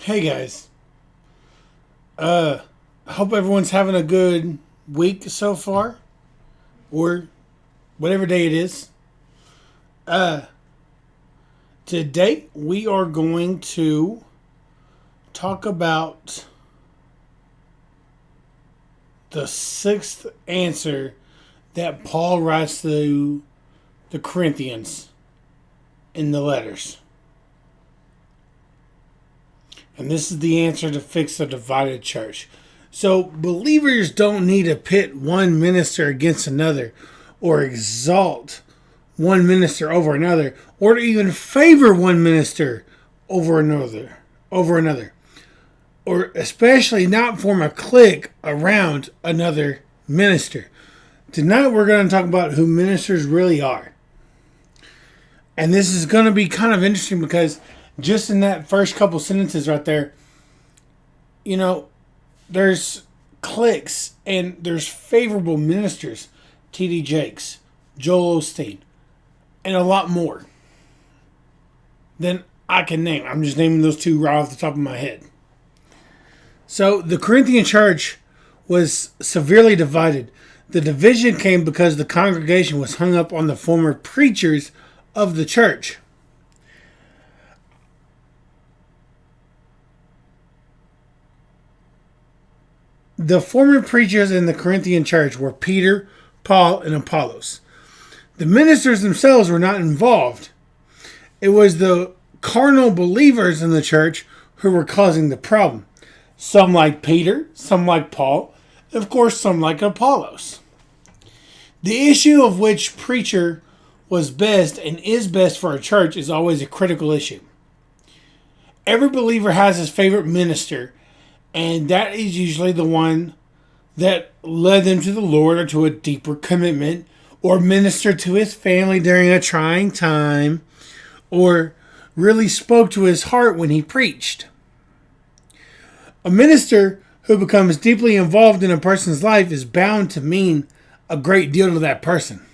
Hey guys. I hope everyone's having a good week so far, or whatever day it is. Uh, Today we are going to talk about the sixth answer that Paul writes to the Corinthians in the letters. And this is the answer to fix a divided church. So believers don't need to pit one minister against another or exalt one minister over another or to even favor one minister over another or especially not form a clique around another minister. Tonight we're going to talk about who ministers really are. And this is going to be kind of interesting because just in that first couple sentences right there, there's cliques and there's favorable ministers, T.D. Jakes, Joel Osteen, and a lot more than I can name. I'm just naming those two right off the top of my head. So the Corinthian church was severely divided. The division came because the congregation was hung up on the former preachers of the church. The former preachers in the Corinthian church were Peter, Paul, and Apollos. The ministers themselves were not involved. It was the carnal believers in the church who were causing the problem. Some like Peter, some like Paul, and of course some like Apollos. The issue of which preacher was best and is best for a church is always a critical issue. Every believer has his favorite minister, and that is usually the one that led them to the Lord or to a deeper commitment, or ministered to his family during a trying time, or really spoke to his heart when he preached. A minister who becomes deeply involved in a person's life is bound to mean a great deal to that person.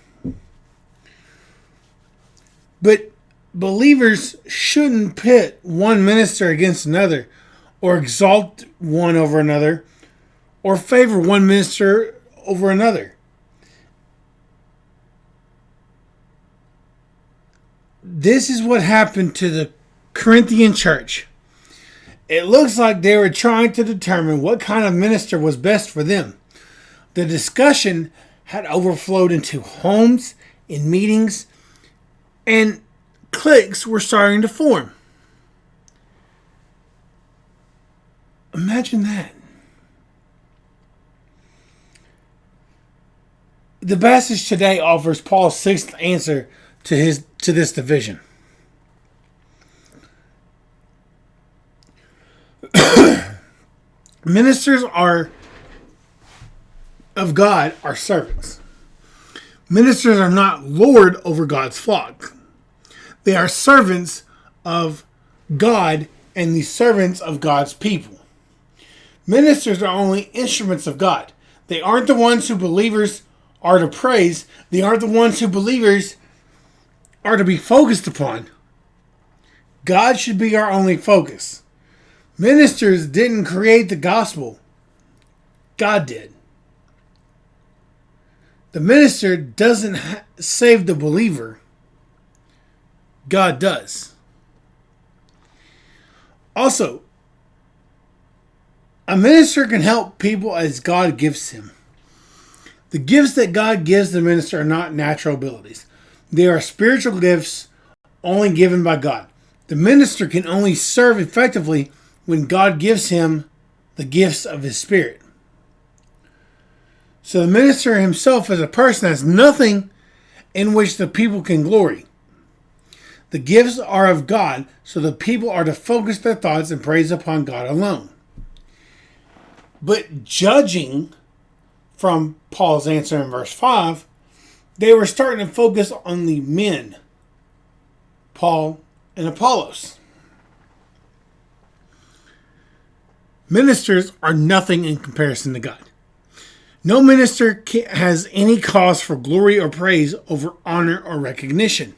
But believers shouldn't pit one minister against another, or exalt one over another, or favor one minister over another. This is what happened to the Corinthian church. It looks like they were trying to determine what kind of minister was best for them. The discussion had overflowed into homes, in meetings, and cliques were starting to form. Imagine that. The passage today offers Paul's sixth answer to this division. Ministers of God are servants. Ministers are not lord over God's flock. They are servants of God and the servants of God's people. Ministers are only instruments of God. They aren't the ones who believers are to praise. They aren't the ones who believers are to be focused upon. God should be our only focus. Ministers didn't create the gospel. God did. The minister doesn't save the believer. God does. Also, a minister can help people as God gives him. The gifts that God gives the minister are not natural abilities. They are spiritual gifts only given by God. The minister can only serve effectively when God gives him the gifts of his spirit. So the minister himself as a person has nothing in which the people can glory. The gifts are of God, so the people are to focus their thoughts and praise upon God alone. But judging from Paul's answer in verse 5, they were starting to focus on the men, Paul and Apollos. Ministers are nothing in comparison to God. No minister has any cause for glory or praise over honor or recognition.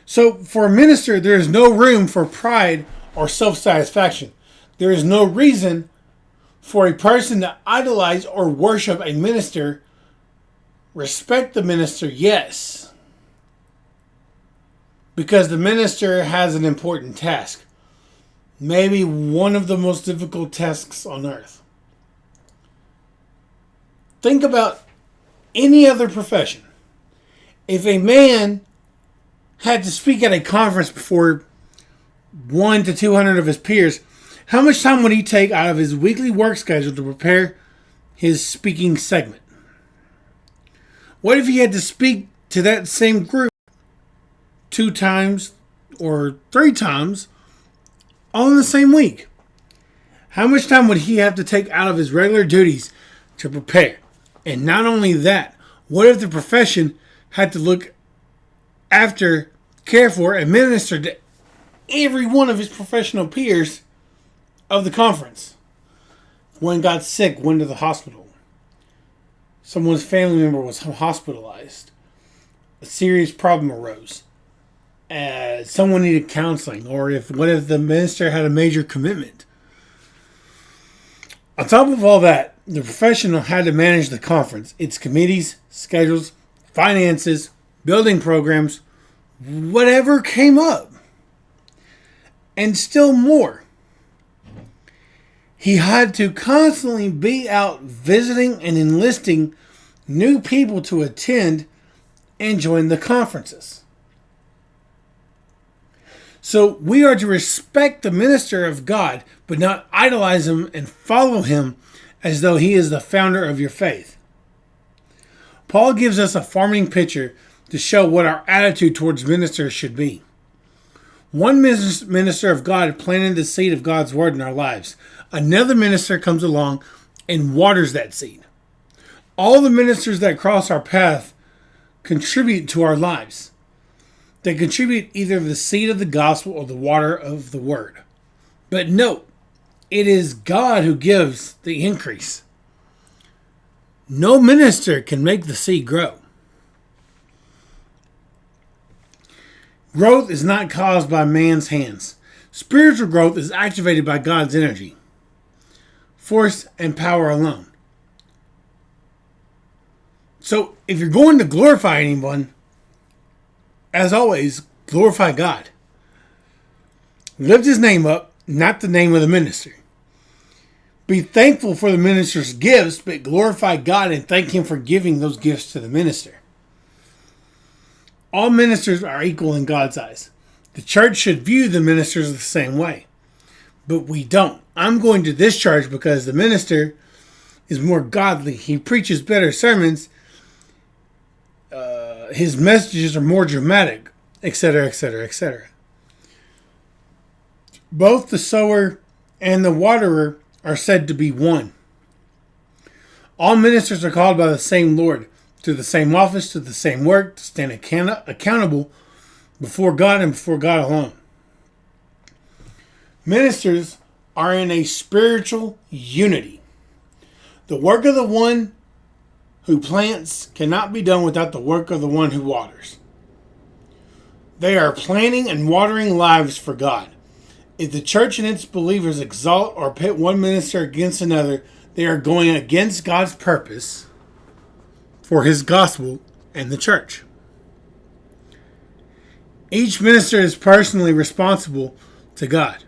So for a minister, there is no room for pride or self-satisfaction. There is no reason for a person to idolize or worship a minister. Respect the minister, yes, because the minister has an important task. Maybe one of the most difficult tasks on earth. Think about any other profession. If a man had to speak at a conference before 1 to 200 of his peers, how much time would he take out of his weekly work schedule to prepare his speaking segment? What if he had to speak to that same group 2 times or 3 times all in the same week? How much time would he have to take out of his regular duties to prepare? And not only that, what if the profession had to look after, care for, and minister to every one of his professional peers of the conference? One got sick, went to the hospital. Someone's family member was hospitalized. A serious problem arose. Someone needed counseling, or what if the minister had a major commitment? On top of all that, the professional had to manage the conference, its committees, schedules, finances, building programs, whatever came up, and still more. He had to constantly be out visiting and enlisting new people to attend and join the conferences. So we are to respect the minister of God, but not idolize him and follow him as though he is the founder of your faith. Paul gives us a farming picture to show what our attitude towards ministers should be. One minister of God planted the seed of God's word in our lives. Another minister comes along and waters that seed. All the ministers that cross our path contribute to our lives. They contribute either the seed of the gospel or the water of the word. But note, it is God who gives the increase. No minister can make the seed grow. Growth is not caused by man's hands. Spiritual growth is activated by God's energy, force, and power alone. So if you're going to glorify anyone, as always, glorify God. Lift his name up, not the name of the minister. Be thankful for the minister's gifts, but glorify God and thank him for giving those gifts to the minister. All ministers are equal in God's eyes. The church should view the ministers the same way. But we don't. I'm going to this church because the minister is more godly. He preaches better sermons. His messages are more dramatic, etc., etc., etc. Both the sower and the waterer are said to be one. All ministers are called by the same Lord, to the same office, to the same work, to stand accountable before God and before God alone. Ministers are in a spiritual unity. The work of the one who plants cannot be done without the work of the one who waters. They are planting and watering lives for God. If the church and its believers exalt or pit one minister against another, they are going against God's purpose for his gospel and the church. Each minister is personally responsible to God.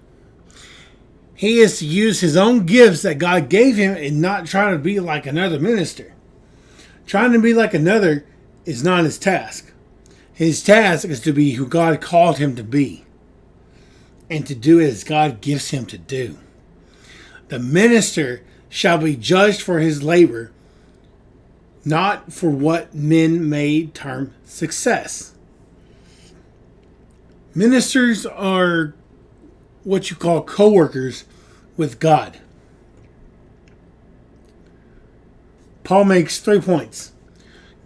He is to use his own gifts that God gave him and not try to be like another minister. Trying to be like another is not his task. His task is to be who God called him to be and to do as God gives him to do. The minister shall be judged for his labor, not for what men may term success. Ministers are what you call co-workers with God. Paul makes 3 points.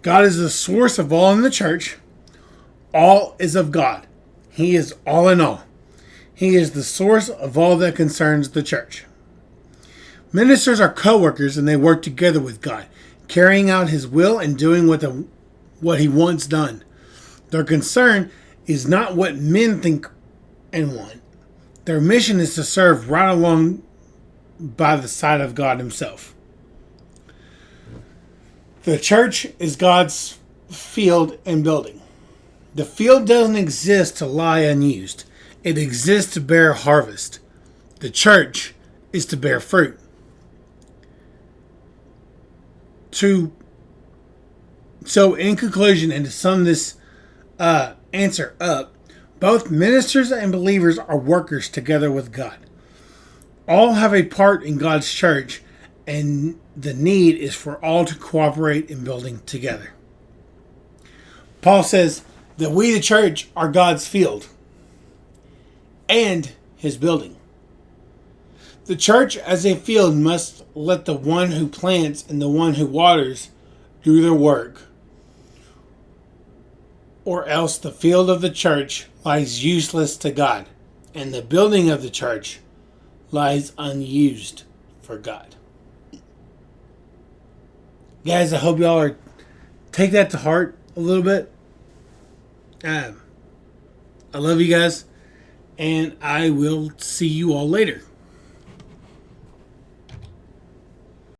God is the source of all in the church. All is of God. He is all in all. He is the source of all that concerns the church. Ministers are co-workers and they work together with God, carrying out his will and doing what he wants done. Their concern is not what men think and want. Their mission is to serve right along by the side of God Himself. The church is God's field and building. The field doesn't exist to lie unused. It exists to bear harvest. The church is to bear fruit. So in conclusion, and to sum this answer up, both ministers and believers are workers together with God. All have a part in God's church, and the need is for all to cooperate in building together. Paul says that we, the church, are God's field and His building. The church as a field must let the one who plants and the one who waters do their work, or else the field of the church lies useless to God, and the building of the church lies unused for God. Guys, I hope y'all take that to heart a little bit. I love you guys, and I will see you all later.